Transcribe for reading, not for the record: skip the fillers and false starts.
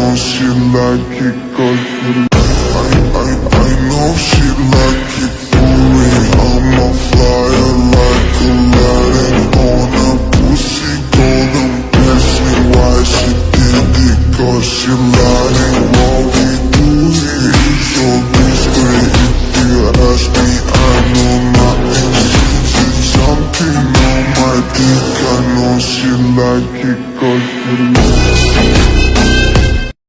know she like it 'cause I know she like it for me. I'm a flyer like Aladdin on a pussy golden blessing. Why she did it? 'Cause she lying. What we do here is so discreet. If you ask me, I know nothing. She's jumping on my dick. I know she like it 'cause